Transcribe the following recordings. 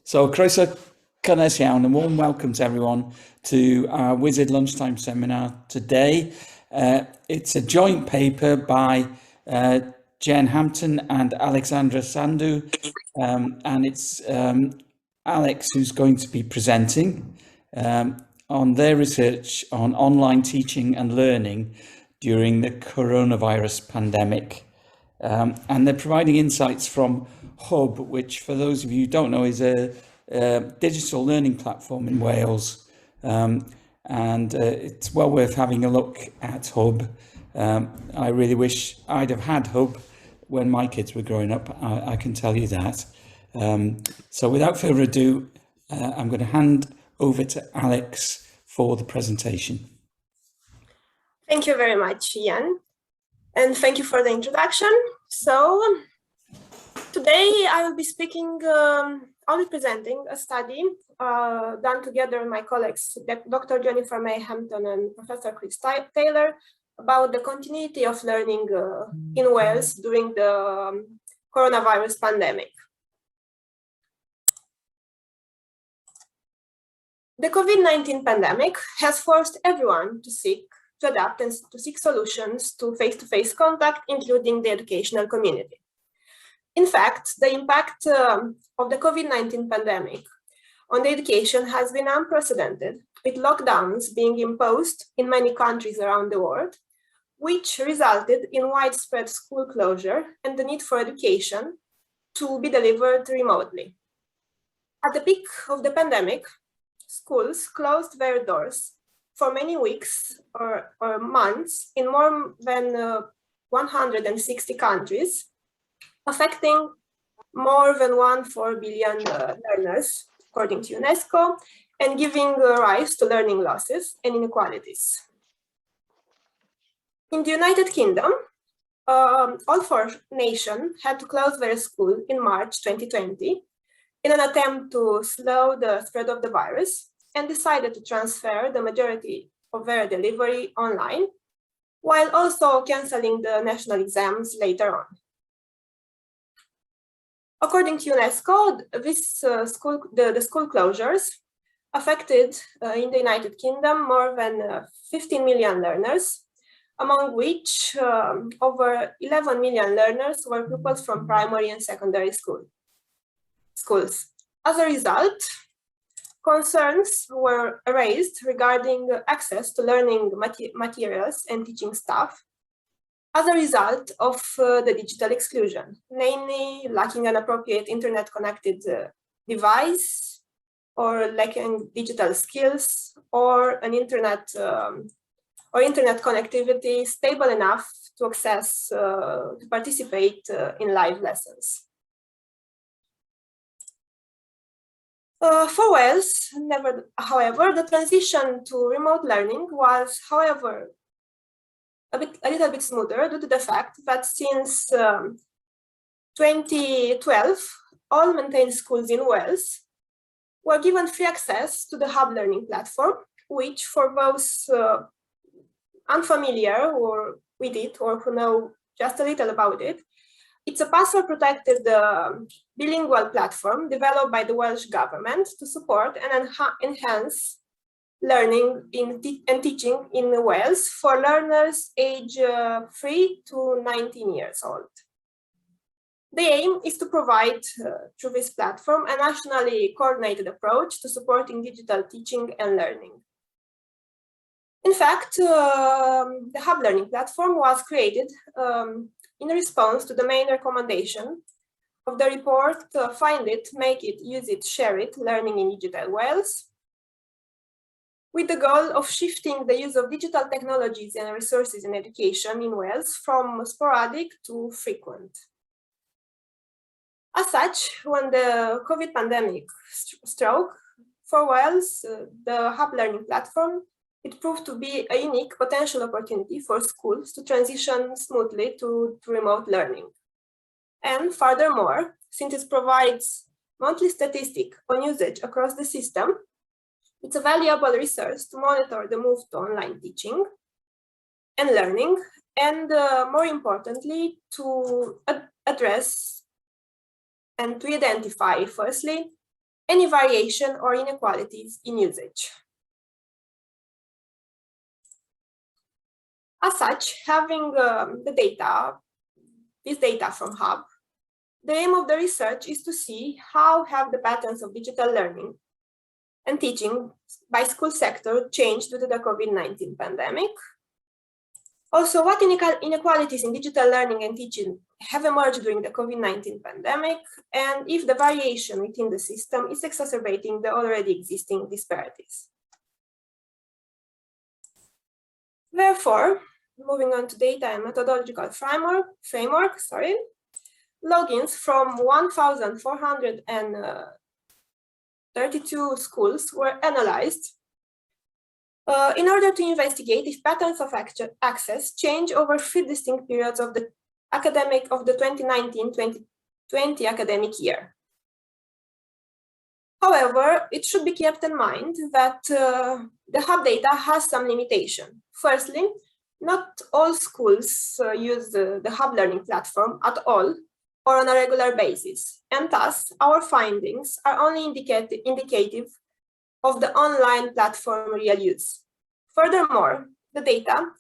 So, croeso cynnes iawn and warm welcome to everyone to our WISERD Lunchtime Seminar today. It's a joint paper by Jen Hampton and Alexandra Sandu, and it's Alex who's going to be presenting on their research on online teaching and learning during the coronavirus pandemic. And they're providing insights from Hub, which for those of you who don't know is a digital learning platform in Wales. And it's well worth having a look at Hub. I really wish I'd have had Hub when my kids were growing up, I can tell you that. So without further ado, I'm going to hand over to Alex for the presentation. Thank you very much, Ian. And thank you for the introduction. So today I will be speaking, I'll be presenting a study done together with my colleagues, Dr. Jennifer May Hampton and Professor Chris Taylor, about the continuity of learning in Wales during the coronavirus pandemic. The COVID-19 pandemic has forced everyone to adapt and to seek solutions to face-to-face contact, including the educational community. In fact, the impact of the COVID-19 pandemic on the education has been unprecedented, with lockdowns being imposed in many countries around the world, which resulted in widespread school closure and the need for education to be delivered remotely. At the peak of the pandemic, schools closed their doors for many weeks or months in more than 160 countries, affecting more than 1.4 billion learners, according to UNESCO, and giving rise to learning losses and inequalities. In the United Kingdom, all 4 nations had to close their school in March 2020 in an attempt to slow the spread of the virus, and decided to transfer the majority of their delivery online, while also cancelling the national exams later on. According to UNESCO, the school closures affected in the United Kingdom more than 15 million learners, among which over 11 million learners were pupils from primary and secondary schools. As a result, concerns were raised regarding access to learning materials and teaching staff as a result of the digital exclusion, namely lacking an appropriate internet-connected device, or lacking digital skills, or an internet connectivity stable enough to access, to participate in live lessons. For Wales, however, the transition to remote learning was, however, a little bit smoother due to the fact that since 2012, all maintained schools in Wales were given free access to the Hub learning platform, which for those unfamiliar with it or who know just a little about it, it's a password-protected bilingual platform developed by the Welsh government to support and enhance learning and teaching in Wales for learners aged 3 to 19 years old. The aim is to provide, through this platform, a nationally coordinated approach to supporting digital teaching and learning. In fact, the Hub learning platform was created in response to the main recommendation of the report, Find It, Make It, Use It, Share It, Learning in Digital Wales, with the goal of shifting the use of digital technologies and resources in education in Wales from sporadic to frequent. As such, when the COVID pandemic struck, for Wales, the Hub learning platform, it proved to be a unique potential opportunity for schools to transition smoothly to remote learning. And furthermore, since it provides monthly statistics on usage across the system, it's a valuable resource to monitor the move to online teaching and learning, and more importantly, to address and to identify, firstly, any variation or inequalities in usage. As such, having this data from Hub, the aim of the research is to see how have the patterns of digital learning and teaching by school sector changed due to the COVID-19 pandemic. Also, what inequalities in digital learning and teaching have emerged during the COVID-19 pandemic, and if the variation within the system is exacerbating the already existing disparities. Therefore, moving on to data and methodological framework, logins from 1,432 schools were analyzed in order to investigate if patterns of access change over 3 distinct periods of the 2019-2020 academic year. However, it should be kept in mind that the Hub data has some limitation. Firstly, not all schools use the Hub learning platform at all or on a regular basis, and thus our findings are only indicative of the online platform real use. Furthermore, the data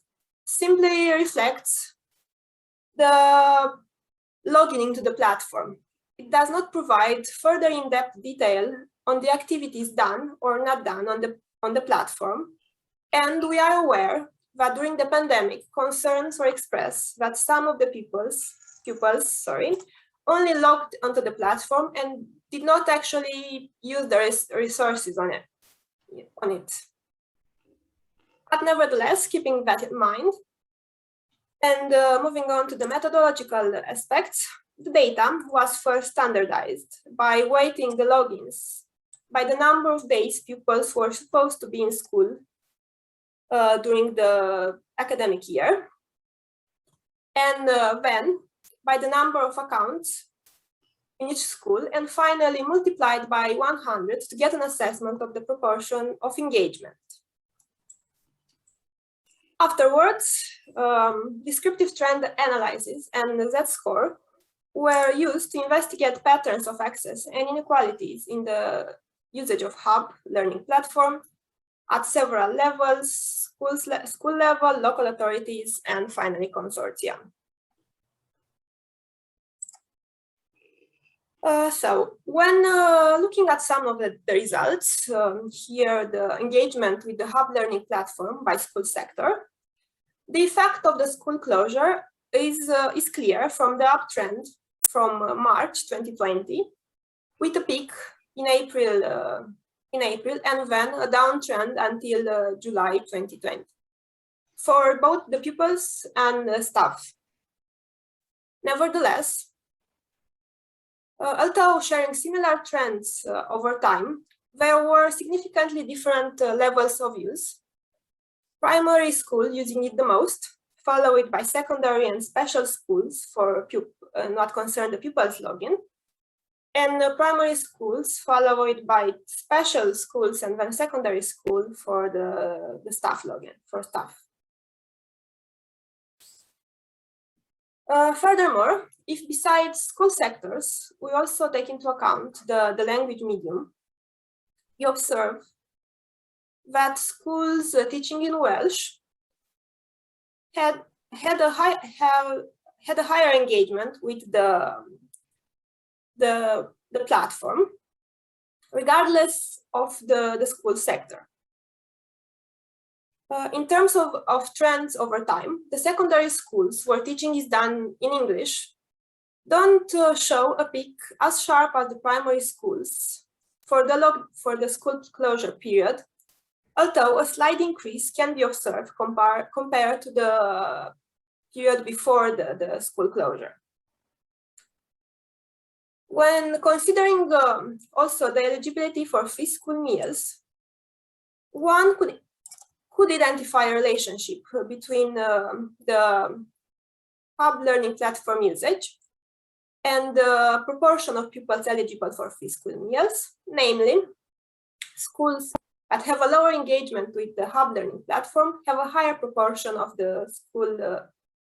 simply reflects the logging into the platform. It does not provide further in-depth detail on the activities done or not done on the platform, and we are aware that during the pandemic, concerns were expressed that some of the pupils only logged onto the platform and did not actually use the resources on it. But nevertheless, keeping that in mind, and moving on to the methodological aspects, the data was first standardized by weighting the logins by the number of days pupils were supposed to be in school during the academic year, and then by the number of accounts in each school, and finally multiplied by 100 to get an assessment of the proportion of engagement. Afterwards, descriptive trend analysis and the Z-score were used to investigate patterns of access and inequalities in the usage of Hub learning platform at several levels, school level, local authorities, and finally consortia. So when looking at some of the results, here the engagement with the Hub learning platform by school sector, the effect of the school closure is clear from the uptrend from March 2020, with a peak in April and then a downtrend until July 2020 for both the pupils and the staff. Nevertheless, although sharing similar trends over time, there were significantly different levels of use. Primary school using it the most, followed by secondary and special schools for not concerned the pupils login, and primary schools followed by special schools and then secondary school for the staff login, for staff. Furthermore, if besides school sectors, we also take into account the language medium, you observe that schools teaching in Welsh had a higher engagement with the platform, regardless of the school sector. In terms of trends over time, the secondary schools where teaching is done in English don't show a peak as sharp as the primary schools for the school closure period, although a slight increase can be observed compared to the period before the school closure. When considering also the eligibility for free school meals, one could identify a relationship between the Hub learning platform usage and the proportion of pupils eligible for free school meals, namely schools that have a lower engagement with the Hub learning platform have a higher proportion of the school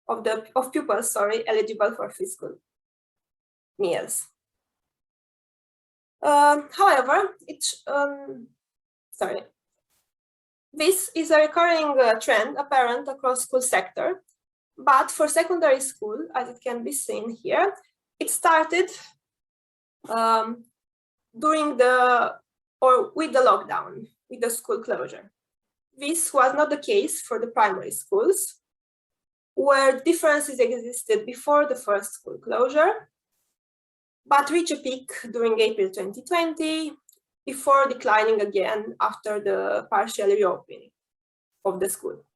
of pupils eligible for free school meals. However, this is a recurring trend apparent across school sector, but for secondary school, as it can be seen here, it started with the lockdown, with the school closure. This was not the case for the primary schools, where differences existed before the first school closure, but reached a peak during April 2020, before declining again after the partial reopening of the school.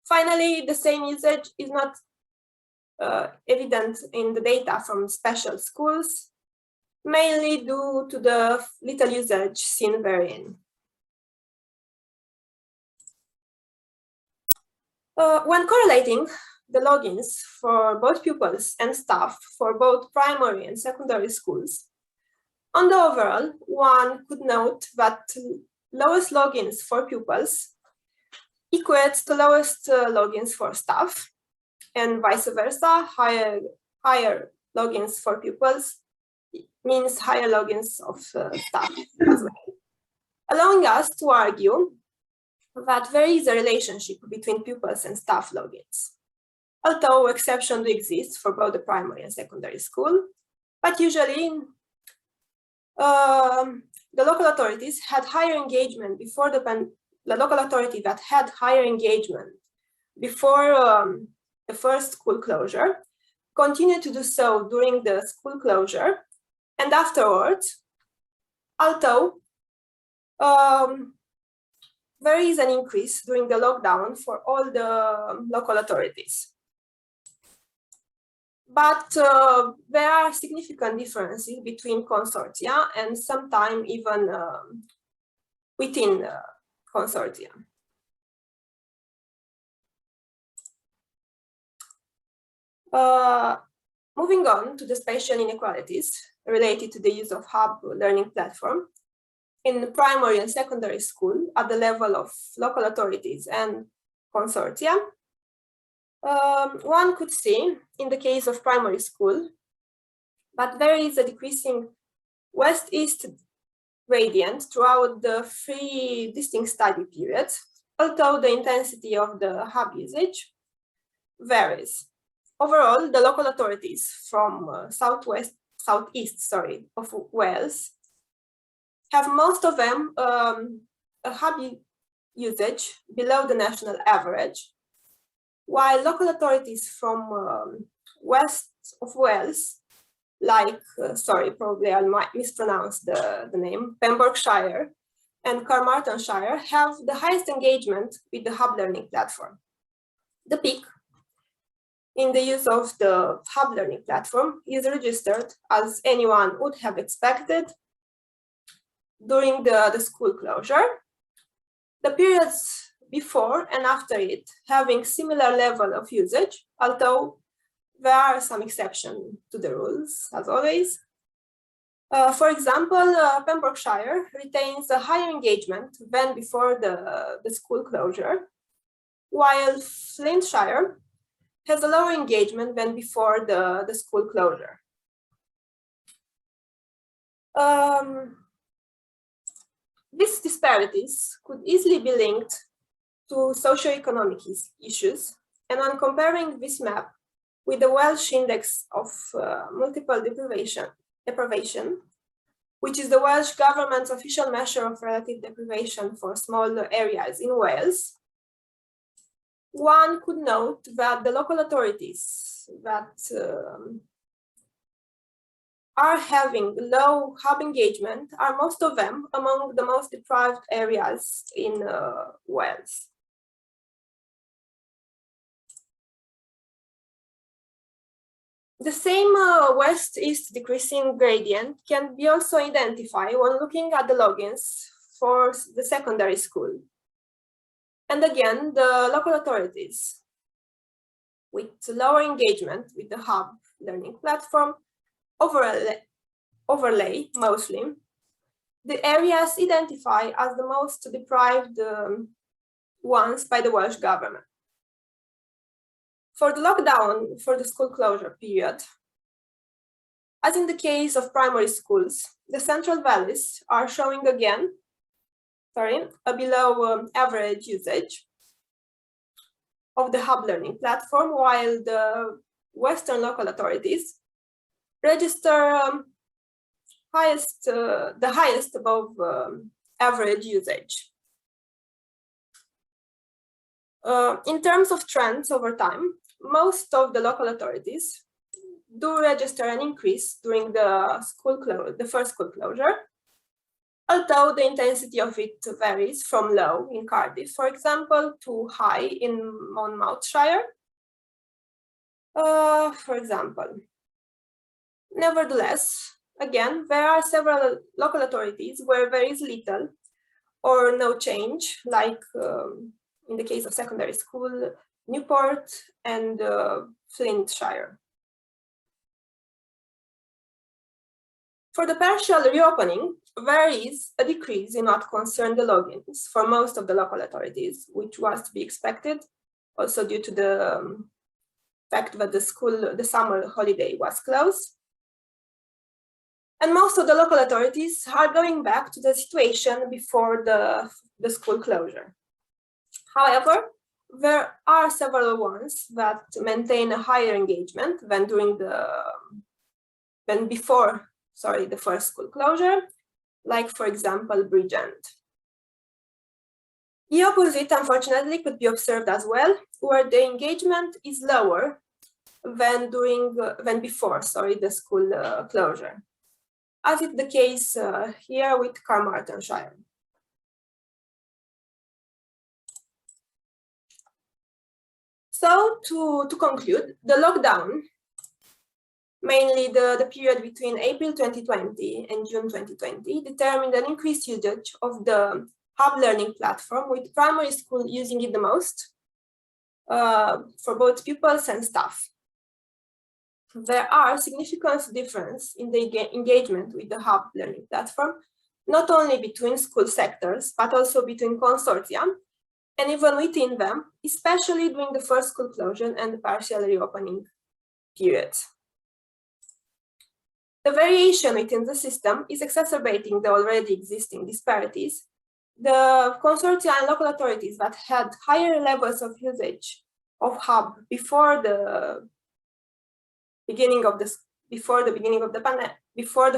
Finally, the same usage is not evident in the data from special schools, mainly due to the little usage seen therein. When correlating the logins for both pupils and staff for both primary and secondary schools, on the overall, one could note that lowest logins for pupils equates to lowest logins for staff, and vice versa. Higher logins for pupils means higher logins of staff as well, allowing us to argue that there is a relationship between pupils and staff logins, although exceptions do exist for both the primary and secondary school. But usually, the local authorities had higher engagement before the local authority that had higher engagement before the first school closure continued to do so during the school closure and afterwards, although there is an increase during the lockdown for all the local authorities. But there are significant differences between consortia and sometimes even within consortia. Moving on to the spatial inequalities related to the use of hub learning platform in primary and secondary school at the level of local authorities and consortia, one could see in the case of primary school that there is a decreasing west-east gradient throughout the 3 distinct study periods, although the intensity of the hub usage varies. Overall, the local authorities from southeast of Wales have most of them a hub usage below the national average, while local authorities from west of Wales, like, probably I might mispronounce the name, Pembrokeshire and Carmarthenshire, have the highest engagement with the hub learning platform. The peak in the use of the hub learning platform is registered, as anyone would have expected, during the school closure. The periods before and after it having similar level of usage, although there are some exceptions to the rules, as always. For example, Pembrokeshire retains a higher engagement than before the school closure, while Flintshire has a lower engagement than before the school closure. These disparities could easily be linked to socioeconomic issues, and on comparing this map with the Welsh Index of Multiple Deprivation, which is the Welsh government's official measure of relative deprivation for small areas in Wales, one could note that the local authorities that are having low hub engagement are most of them among the most deprived areas in Wales. The same west-east decreasing gradient can be also identified when looking at the logins for the secondary school. And again, the local authorities with lower engagement with the hub learning platform overlay mostly the areas identified as the most deprived ones by the Welsh government. For the lockdown, for the school closure period, As in the case of primary schools, the central values are showing again, a below average usage of the hub learning platform, while the Western local authorities register the highest above average usage. In terms of trends over time, most of the local authorities do register an increase during the first school closure, although the intensity of it varies from low in Cardiff, for example, to high in Monmouthshire, for example. Nevertheless, again, there are several local authorities where there is little or no change, like in the case of secondary school, Newport and Flintshire. For the partial reopening, there is a decrease in what concerned the logins for most of the local authorities, which was to be expected, also due to the fact that the summer holiday was closed. And most of the local authorities are going back to the situation before the school closure. However, there are several ones that maintain a higher engagement than before the first school closure, like, for example, Bridgend. The opposite, unfortunately, could be observed as well, where the engagement is lower than before the school closure, as is the case here with Carmarthenshire. So, to conclude, the lockdown, mainly the period between April 2020 and June 2020, determined an increased usage of the hub learning platform, with primary school using it the most for both pupils and staff. There are significant differences in the engagement with the hub learning platform, not only between school sectors, but also between consortia, and even within them, especially during the first school closure and the partial reopening periods. The variation within the system is exacerbating the already existing disparities. The consortia and local authorities that had higher levels of usage of hub before the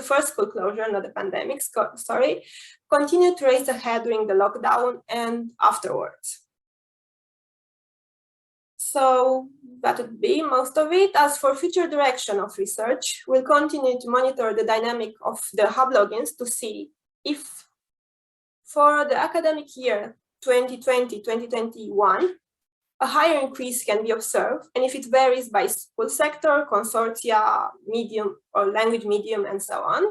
first school closure, not the pandemic, continued to race ahead during the lockdown and afterwards. So that would be most of it. As for future direction of research, we'll continue to monitor the dynamic of the hub logins to see if for the academic year 2020-2021, a higher increase can be observed, and if it varies by school sector, consortia, medium or language medium, and so on.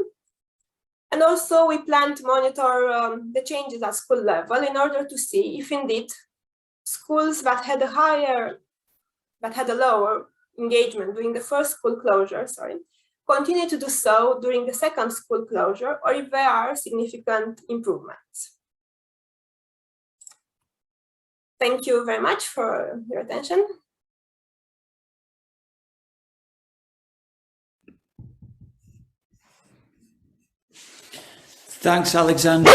And also we plan to monitor the changes at school level in order to see if indeed schools that had a lower engagement during the first school closure, continue to do so during the second school closure, or if there are significant improvements. Thank you very much for your attention. Thanks, Alexander.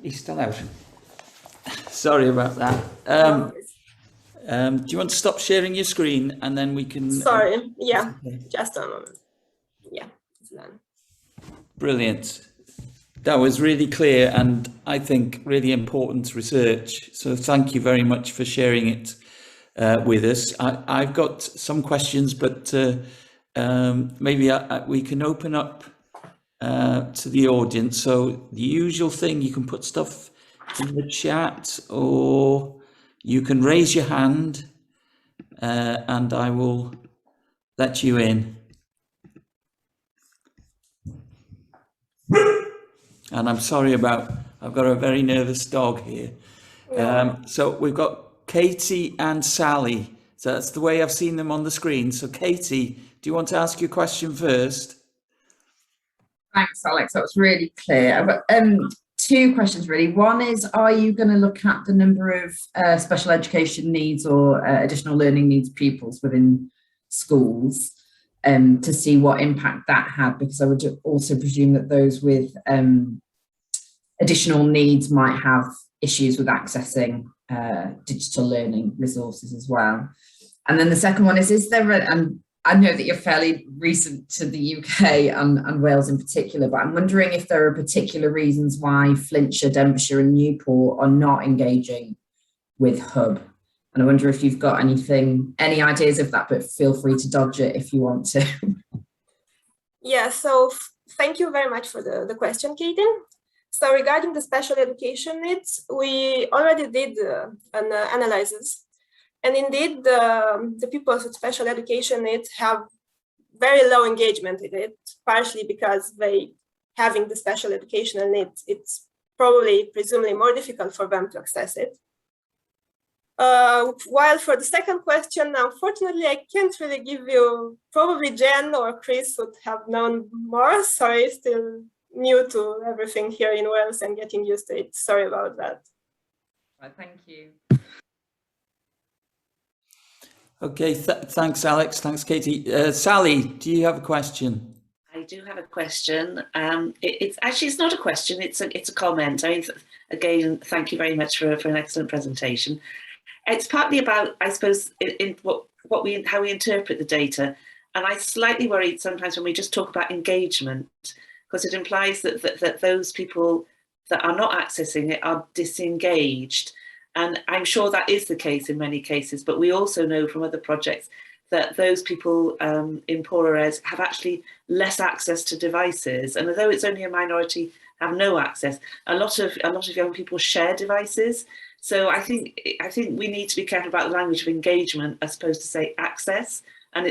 He's still out. Sorry about that. Do you want to stop sharing your screen and then we can... Sorry, yeah, just a moment. Yeah, it's done. Brilliant. That was really clear and I think really important research. So thank you very much for sharing it with us. I've got some questions, but maybe we can open up to the audience. So the usual thing, you can put stuff in the chat or you can raise your hand and I will let you in. And I'm sorry I've got a very nervous dog here. So we've got Katie and Sally. So that's the way I've seen them on the screen. So Katie, do you want to ask your question first? Thanks, Alex. That was really clear. I've got two questions really. One is, are you going to look at the number of special education needs or additional learning needs pupils within schools? to see what impact that had, because I would also presume that those with additional needs might have issues with accessing digital learning resources as well. And then the second one is there and I know that you're fairly recent to the UK and Wales in particular, but I'm wondering if there are particular reasons why Flintshire, Denbighshire and Newport are not engaging with Hub. And I wonder if you've got any ideas of that, but feel free to dodge it if you want to. Yeah, so thank you very much for the question, Katie. So regarding the special education needs, we already did an analysis. And indeed, the pupils with special education needs have very low engagement in it, partially because having the special educational needs, it's presumably more difficult for them to access it. While for the second question, unfortunately, I can't really give you, probably Jen or Chris would have known more. Sorry, still new to everything here in Wales and getting used to it. Sorry about that. Right, thank you. Okay, thanks, Alex. Thanks, Katie. Sally, do you have a question? I do have a question. It's not a question. It's a comment. I mean, again, thank you very much for an excellent presentation. It's partly about, I suppose, in how we interpret the data, and I'm slightly worried sometimes when we just talk about engagement, because it implies that those people that are not accessing it are disengaged. And I'm sure that is the case in many cases, but we also know from other projects that those people in poorer areas have actually less access to devices. And although it's only a minority have no access, a lot of young people share devices. So I think we need to be careful about the language of engagement as opposed to say access. And I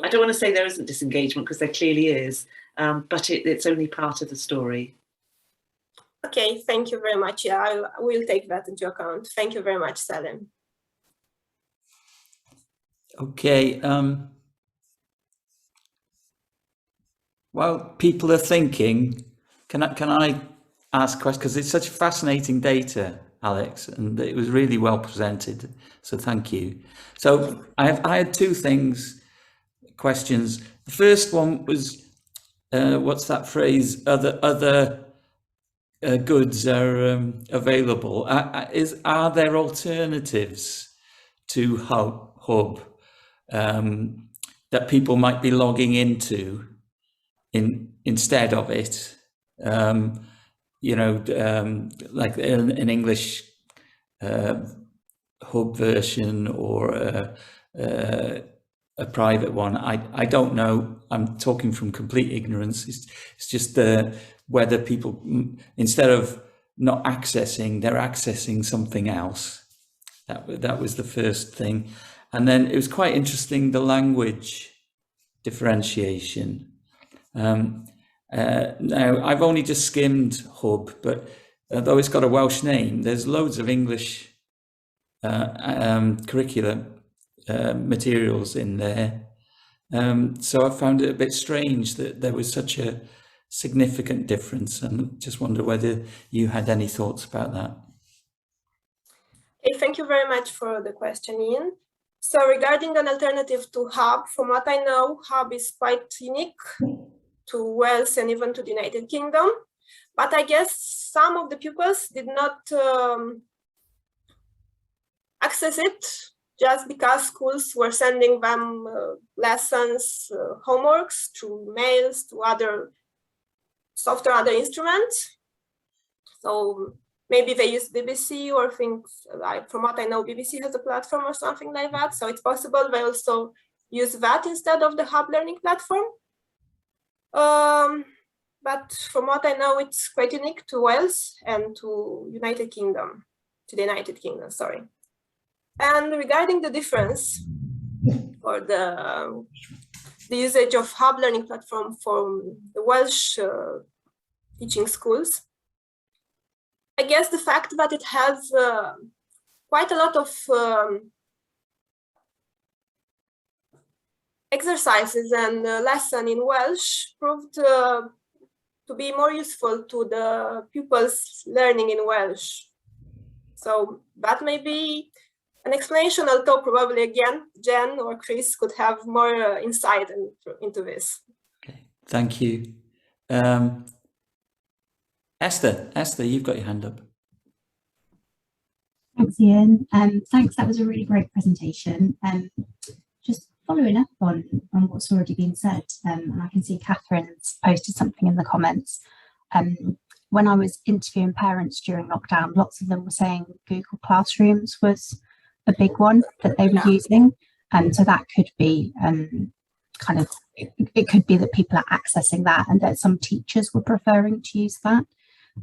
don't want to say there isn't disengagement, because there clearly is, but it's only part of the story. Okay, thank you very much. Yeah, I will take that into account. Thank you very much, Salim. Okay. While people are thinking, can I ask questions? Because it's such fascinating data, Alex, and it was really well presented. So thank you. So I had two questions. The first one was, what's that phrase? Other goods are available. Are there alternatives to Hub that people might be logging into instead of it? Like an English Hub version or a private one. I don't know. I'm talking from complete ignorance. It's just whether people, instead of not accessing, they're accessing something else. That was the first thing. And then it was quite interesting, the language differentiation. Now, I've only just skimmed Hub, but though it's got a Welsh name, there's loads of English curricular materials in there. So I found it a bit strange that there was such a significant difference, and just wonder whether you had any thoughts about that. Okay, thank you very much for the question, Ian. So regarding an alternative to Hub, from what I know, Hub is quite unique to Wales and even to the United Kingdom. But I guess some of the pupils did not access it just because schools were sending them lessons, homeworks through mails, to other software, other instruments. So maybe they use BBC or things like, from what I know, BBC has a platform or something like that. So it's possible they also use that instead of the Hub learning platform. But from what I know, it's quite unique to Wales and to the United Kingdom, sorry. And regarding the difference for the usage of Hub learning platform for the Welsh teaching schools, I guess the fact that it has quite a lot of exercises and lesson in Welsh proved to be more useful to the pupils learning in Welsh. So that may be an explanation, although probably again, Jen or Chris could have more insight into this. Okay, thank you. Esther, you've got your hand up. Thanks, Ian. Thanks, that was a really great presentation. Just following up on what's already been said, and I can see Catherine's posted something in the comments. When I was interviewing parents during lockdown, lots of them were saying Google Classrooms was a big one that they were using. So that could be kind of, it could be that people are accessing that and that some teachers were preferring to use that.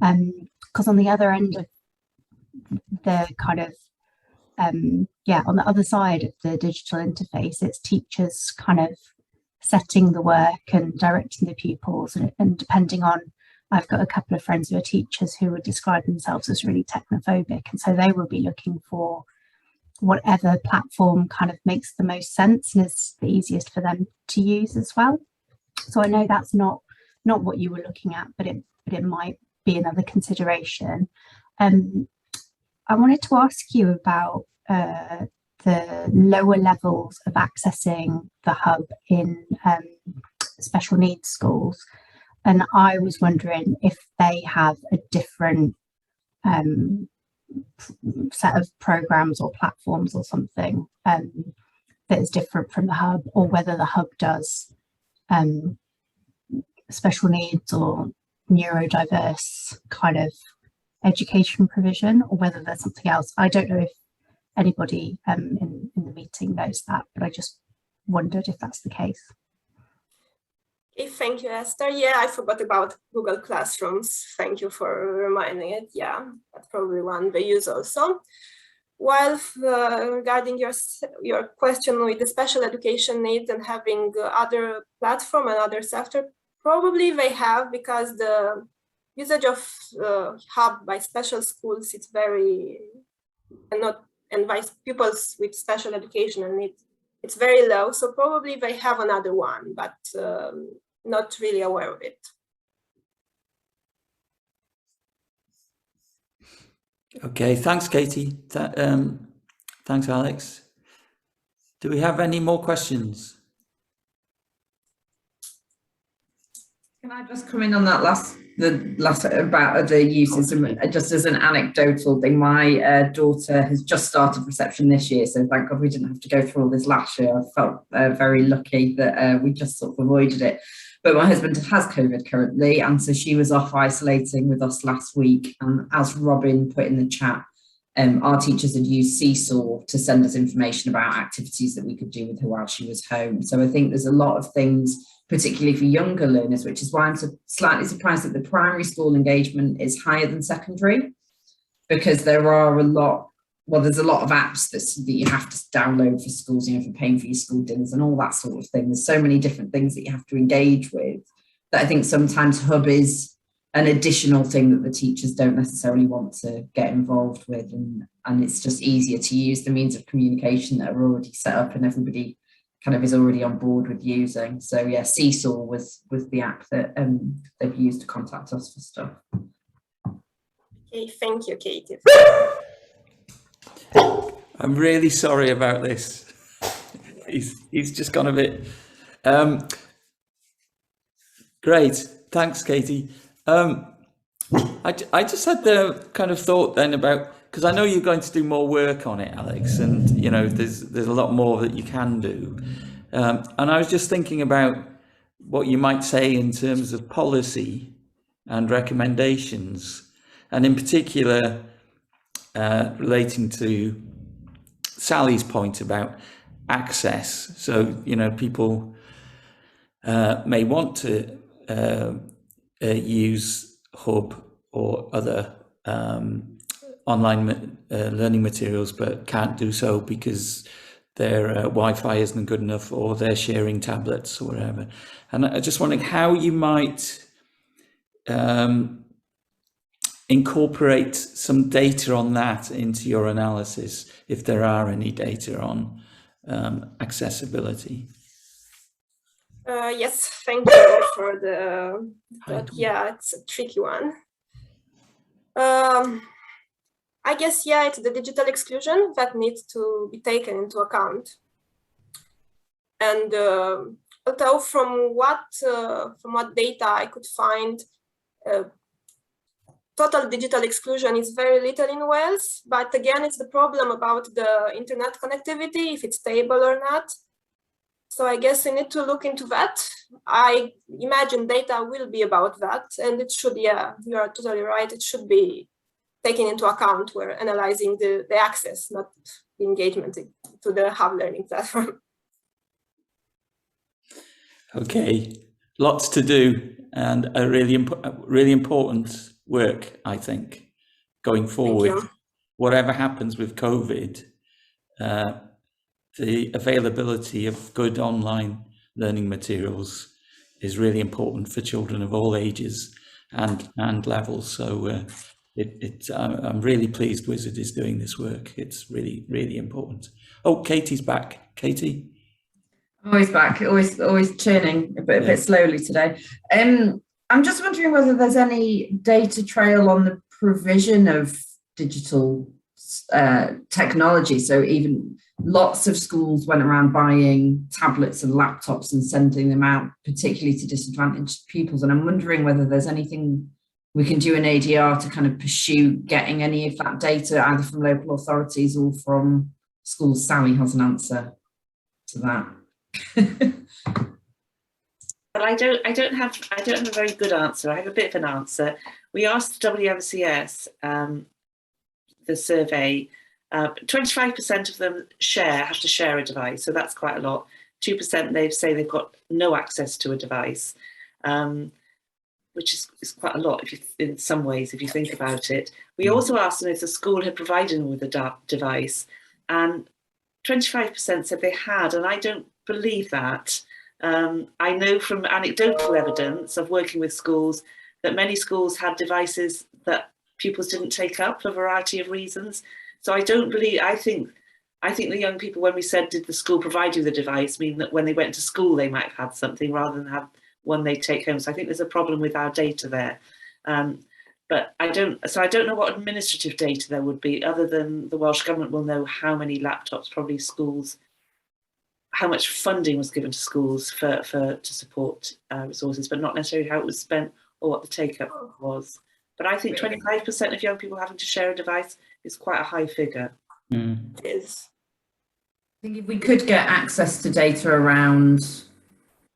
Because on the other end of the kind of, on the other side of the digital interface, it's teachers kind of setting the work and directing the pupils, and depending on, I've got a couple of friends who are teachers who would describe themselves as really technophobic, and so they will be looking for whatever platform kind of makes the most sense and is the easiest for them to use as well. So I know that's not what you were looking at, but it might be another consideration. I wanted to ask you about the lower levels of accessing the hub in special needs schools. And I was wondering if they have a different set of programs or platforms or something that is different from the hub, or whether the hub does special needs or neurodiverse kind of education provision, or whether there's something else. I don't know if anybody in the meeting knows that, but I just wondered if that's the case. Okay, thank you, Esther. Yeah, I forgot about Google Classrooms. Thank you for reminding it. Yeah, that's probably one they use also. While regarding your question with the special education needs and having other platform and other sector, probably they have, because the usage of hub by special schools, it's very, and by pupils with special education and needs, it's very low. So probably they have another one, but not really aware of it. Okay, thanks, Katie. Thanks, Alex. Do we have any more questions? Can I just come in on that the last about the uses, just as an anecdotal thing? My daughter has just started reception this year, so thank God we didn't have to go through all this last year. I felt very lucky that we just sort of avoided it. But my husband has COVID currently, and so she was off isolating with us last week. And as Robin put in the chat, our teachers had used Seesaw to send us information about activities that we could do with her while she was home. So I think there's a lot of things, particularly for younger learners, which is why I'm slightly surprised that the primary school engagement is higher than secondary, because there are there's a lot of apps that you have to download for schools, for paying for your school dinners and all that sort of thing. There's so many different things that you have to engage with that I think sometimes Hub is an additional thing that the teachers don't necessarily want to get involved with, and it's just easier to use the means of communication that are already set up and everybody kind of is already on board with using. So yeah, Seesaw was the app that they've used to contact us for stuff. Okay, thank you, Katie. I'm really sorry about this. He's just gone a bit. Great, thanks, Katie. I just had the kind of thought then about, because I know you're going to do more work on it, Alex, and there's a lot more that you can do. And I was just thinking about what you might say in terms of policy and recommendations, and in particular relating to Sally's point about access. So, people may want to use Hub or other online learning materials, but can't do so because their Wi-Fi isn't good enough, or they're sharing tablets or whatever. And I just wondering how you might incorporate some data on that into your analysis, if there are any data on accessibility. Yes, thank you for the, yeah, it's a tricky one. I I guess, yeah, it's the digital exclusion that needs to be taken into account. And although from what data I could find, total digital exclusion is very little in Wales, but again, it's the problem about the internet connectivity, if it's stable or not. So I guess I need to look into that. I imagine data will be about that, and it should, yeah, you are totally right, it should be taken into account. We're analyzing the access, not the engagement to the Hub Learning platform. Okay, lots to do and a really important work, I think, going forward. Whatever happens with COVID, the availability of good online learning materials is really important for children of all ages and levels. So I'm really pleased WISERD is doing this work. It's really, really important. Oh, Katie's back. Katie? Always back, always churning a bit slowly today. I'm just wondering whether there's any data trail on the provision of digital technology. So even lots of schools went around buying tablets and laptops and sending them out, particularly to disadvantaged pupils. And I'm wondering whether there's anything we can do in ADR to kind of pursue getting any of that data, either from local authorities or from schools. Sally has an answer to that. But I don't have a very good answer. I have a bit of an answer. We asked WMCS the survey. 25% of them have to share a device, so that's quite a lot. 2% they say they've got no access to a device, which is quite a lot in some ways if you think about it. We also asked them if the school had provided them with a device, and 25% said they had, and I don't believe that. I know from anecdotal evidence of working with schools that many schools had devices that pupils didn't take up for a variety of reasons. So I think the young people, when we said, did the school provide you the device, mean that when they went to school, they might have had something rather than have one they take home. So I think there's a problem with our data there. But I don't know what administrative data there would be, other than the Welsh Government will know how many laptops probably schools, how much funding was given to schools to support resources, but not necessarily how it was spent or what the take-up was. But I think 25% of young people having to share a device is quite a high figure. It is. I think if we could get access to data around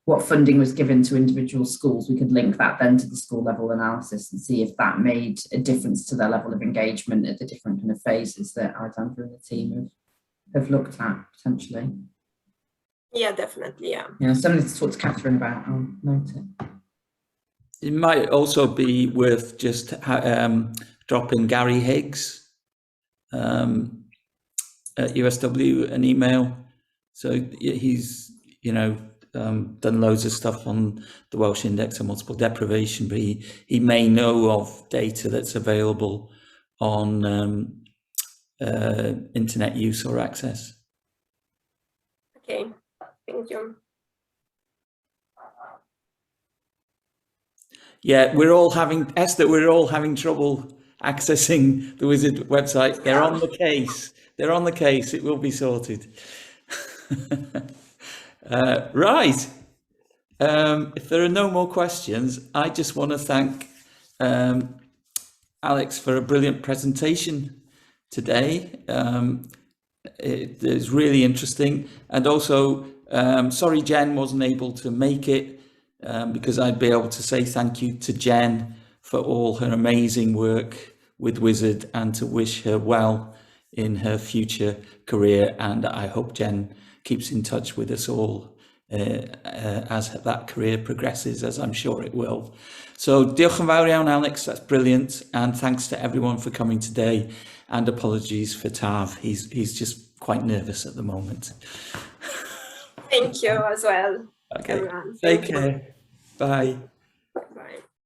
what funding was given to individual schools, we could link that then to the school level analysis and see if that made a difference to their level of engagement at the different kind of phases that Alexandra and the team have looked at potentially. Yeah, definitely, yeah. Yeah, something to talk to Catherine about, I'll note it. It might also be worth just dropping Gary Higgs at USW an email. So he's, done loads of stuff on the Welsh Index of Multiple Deprivation, but he may know of data that's available on internet use or access. Okay, thank you. Yeah, we're all having trouble accessing the WISERD website. They're on the case. They're on the case. It will be sorted. Right. If there are no more questions, I just want to thank Alex for a brilliant presentation today. It is really interesting. And also, sorry Jen wasn't able to make it, because I'd be able to say thank you to Jen for all her amazing work with WISERD and to wish her well in her future career. And I hope Jen keeps in touch with us all as that career progresses, as I'm sure it will. So diolch yn fawr iawn, Alex, that's brilliant. And thanks to everyone for coming today, and apologies for Tav. He's just quite nervous at the moment. Thank you as well. Okay, Everyone. take care. Bye.